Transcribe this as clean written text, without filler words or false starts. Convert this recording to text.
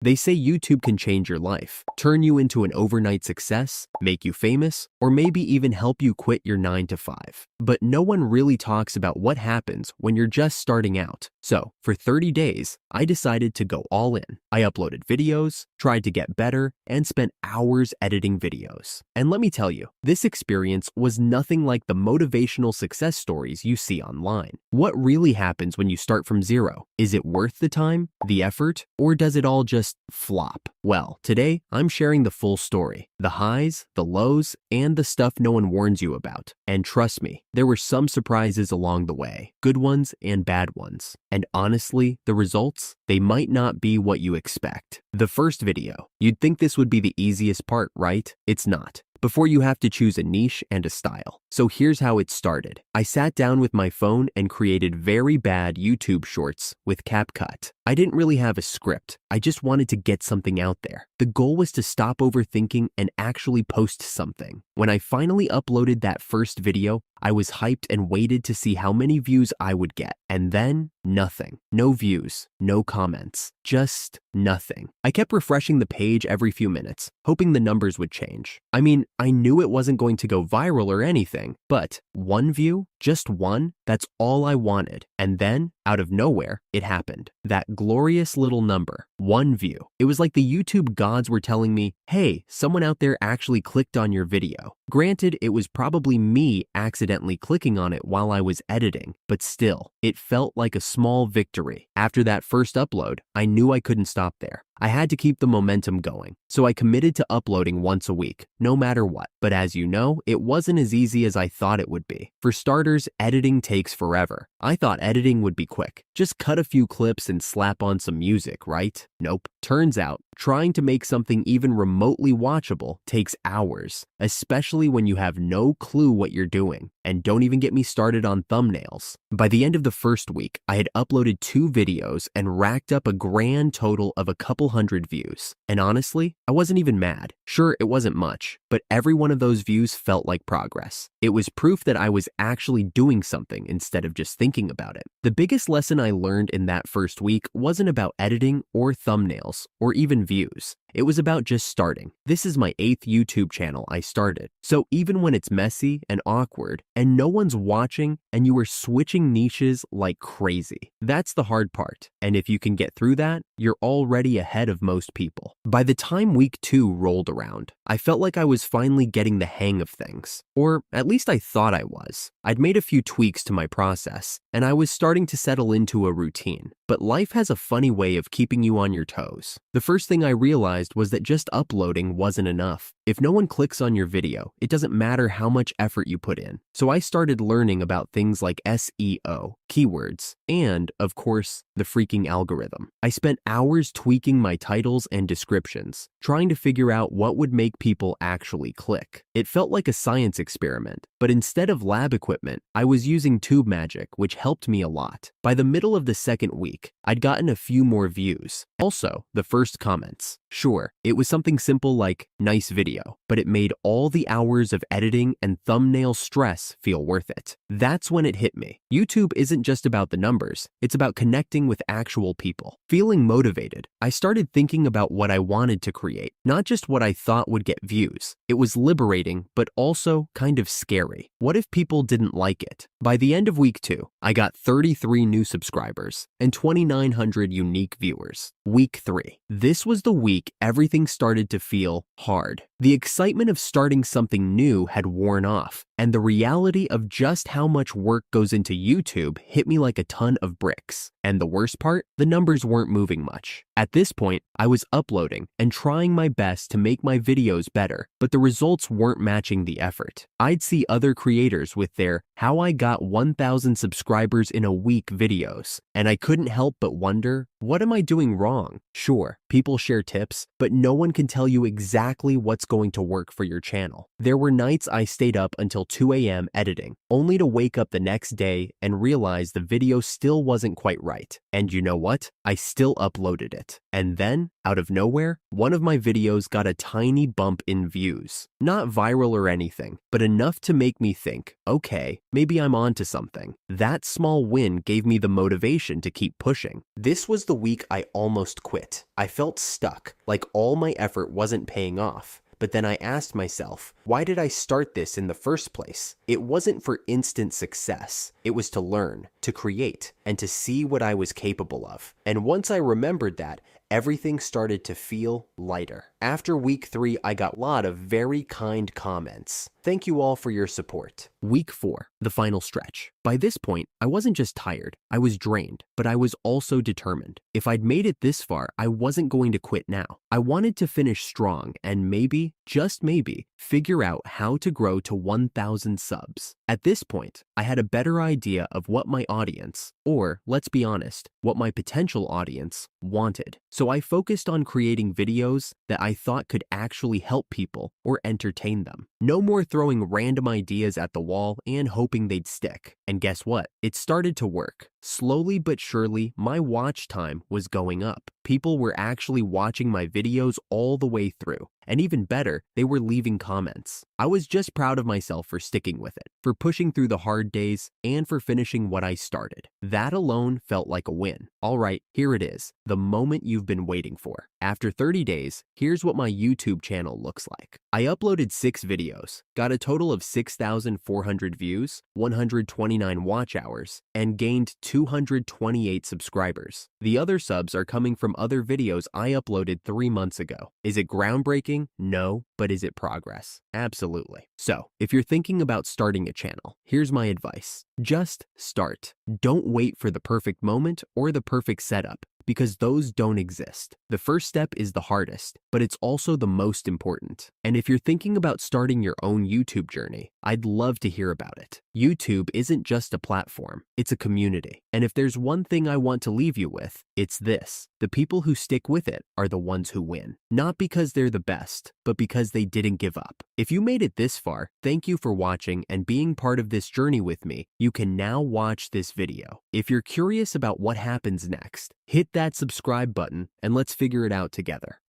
They say YouTube can change your life, turn you into an overnight success, make you famous, or maybe even help you quit your 9 to 5. But no one really talks about what happens when you're just starting out. So, for 30 days, I decided to go all in. I uploaded videos, tried to get better, and spent hours editing videos. And let me tell you, this experience was nothing like the motivational success stories you see online. What really happens when you start from zero? Is it worth the time, the effort, or does it all just flop? Well, today I'm sharing the full story, the highs, the lows, and the stuff no one warns you about. And trust me, there were some surprises along the way, good ones and bad ones. And honestly, the results, they might not be what you expect. The first video, you'd think this would be the easiest part, right? It's not. Before you have to choose a niche and a style. So here's how it started. I sat down with my phone and created very bad YouTube shorts with CapCut. I didn't really have a script. I just wanted to get something out there. The goal was to stop overthinking and actually post something. When I finally uploaded that first video, I was hyped and waited to see how many views I would get. And then, nothing. No views, no comments, just nothing. I kept refreshing the page every few minutes, hoping the numbers would change. I mean, I knew it wasn't going to go viral or anything, but one view, just one, that's all I wanted. And then, out of nowhere, it happened. That glorious little number, one view. It was like the YouTube gods were telling me, hey, someone out there actually clicked on your video. Granted, it was probably me accidentally clicking on it while I was editing, but still, it felt like a small victory. After that first upload, I knew I couldn't stop there. I had to keep the momentum going, so I committed to uploading once a week, no matter what. But as you know, it wasn't as easy as I thought it would be. For starters, editing takes forever. I thought editing would be quick. Just cut a few clips and slap on some music, right? Nope. Turns out, trying to make something even remotely watchable takes hours, especially when you have no clue what you're doing. And don't even get me started on thumbnails. By the end of the first week, I had uploaded 2 videos and racked up a grand total of a couple hundred views. And honestly, I wasn't even mad. Sure, it wasn't much, but every one of those views felt like progress. It was proof that I was actually doing something instead of just thinking about it. The biggest lesson I learned in that first week wasn't about editing or thumbnails or even views. It was about just starting. This is my 8th YouTube channel I started. So even when it's messy and awkward and no one's watching and you are switching niches like crazy, that's the hard part. And if you can get through that, you're already ahead of most people. By the time week 2 rolled around, I felt like I was finally getting the hang of things. Or at least I thought I was. I'd made a few tweaks to my process, and I was starting to settle into a routine. But life has a funny way of keeping you on your toes. The first thing I realized was that just uploading wasn't enough. If no one clicks on your video, it doesn't matter how much effort you put in. So I started learning about things like SEO, keywords, and, of course, the freaking algorithm. I spent hours tweaking my titles and descriptions, trying to figure out what would make people actually click. It felt like a science experiment, but instead of lab equipment, I was using Tube Magic, which helped me a lot. By the middle of the second week, I'd gotten a few more views. Also, the first comments. Sure, it was something simple like, nice video, but it made all the hours of editing and thumbnail stress feel worth it. That's when it hit me. YouTube isn't just about the numbers, it's about connecting with actual people. Feeling motivated, I started thinking about what I wanted to create, not just what I thought would get views. It was liberating, but also kind of scary. What if people didn't like it? By the end of week 2, I got 33 new subscribers and 2,900 unique viewers. Week 3. This was the week everything started to feel hard. The excitement of starting something new had worn off, and the reality of just how much work goes into YouTube hit me like a ton of bricks. And the worst part, the numbers weren't moving much. At this point, I was uploading and trying my best to make my videos better, but the results weren't matching the effort. I'd see other creators with their "How I Got 1,000 Subscribers in a Week" videos, and I couldn't help but wonder, what am I doing wrong? Sure, people share tips, but no one can tell you exactly what's going to work for your channel. There were nights I stayed up until 2 a.m. editing, only to wake up the next day and realize the video still wasn't quite right. And you know what? I still uploaded it. And then, out of nowhere, one of my videos got a tiny bump in views. Not viral or anything, but enough to make me think, okay, maybe I'm onto something. That small win gave me the motivation to keep pushing. This was the week I almost quit. I felt stuck, like all my effort wasn't paying off. But then I asked myself, why did I start this in the first place? It wasn't for instant success. It was to learn, to create, and to see what I was capable of. And once I remembered that, everything started to feel lighter. After week 3, I got a lot of very kind comments. Thank you all for your support. Week 4, the final stretch. By this point, I wasn't just tired, I was drained, but I was also determined. If I'd made it this far, I wasn't going to quit now. I wanted to finish strong and maybe, just maybe, figure out how to grow to 1,000 subs. At this point, I had a better idea of what my audience, or let's be honest, what my potential audience, wanted. So I focused on creating videos that I thought could actually help people or entertain them. No more throwing random ideas at the wall and hoping they'd stick. And guess what? It started to work. Slowly but surely, my watch time was going up. People were actually watching my videos all the way through. And even better, they were leaving comments. I was just proud of myself for sticking with it, for pushing through the hard days, and for finishing what I started. That alone felt like a win. All right, here it is, the moment you've been waiting for. After 30 days, here's what my YouTube channel looks like. I uploaded 6 videos, got a total of 6,400 views, 129 watch hours, and gained 228 subscribers. The other subs are coming from other videos I uploaded 3 months ago. Is it groundbreaking? No, but is it progress? Absolutely. So, if you're thinking about starting a channel, here's my advice. Just start. Don't wait for the perfect moment or the perfect setup, because those don't exist. The first step is the hardest, but it's also the most important. And if you're thinking about starting your own YouTube journey, I'd love to hear about it. YouTube isn't just a platform, it's a community. And if there's one thing I want to leave you with, it's this. The people who stick with it are the ones who win. Not because they're the best, but because they didn't give up. If you made it this far, thank you for watching and being part of this journey with me. You can now watch this video. If you're curious about what happens next, hit that subscribe button and let's figure it out together.